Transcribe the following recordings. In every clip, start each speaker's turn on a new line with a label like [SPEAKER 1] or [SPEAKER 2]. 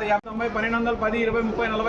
[SPEAKER 1] 16 50 90 12 వందలు 10 20 30 40 50 60 70 12 70 80 90 13 వందలు 10 20 30 13 40 50 13 50 13 80 90 13 వందలు 50 60 70 90 14 వందలు 14 వందలు 50 60 70 14 70 80 14 80 90 15 వందలు 15 వందలు 15 వందలు 50 12 50 60 70 90 13 వందలు 13 వందలు 13 వందలు 14 వందలు 50 60 70 90 15 వందలు 50 60 70 90 16 వందలు 10 20 30 40 50 16 50 16 50 80 90 13 వందలు 50 60 70 90 14 వందలు 14 వందలు 50 60 70 14 70 80 14 80 90 15 వందలు 15 వందలు 15 వందలు 90 12 వందలు 10 20 30 40 50 60 70 12 70 80 90 13 వందలు 10 20 30 13 40 50 13 50 13 50 12 50 60 70 90 13 వందలు 13 వందలు 13 వందలు 14 వందలు 50 60 70 90 15 వందలు 50 60 70 90 16 వందలు 10 20 30 40 50 16 50 16 50 90 12 వందలు 10 20 30 40 50 60 70 12 70 80 90 13 వందలు 10 20 30 13 40 50 13 50 13 50 12 50 60 70 90 13 వందలు 13 వందలు 13 వందలు 13 80 90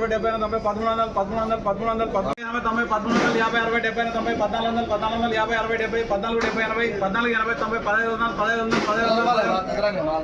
[SPEAKER 1] 13 వందలు 50 60 70 90 14 వందలు 14 వందలు 50 60 70 14 70 80 14 80 90 15 వందలు 15 వందలు 15 వందలు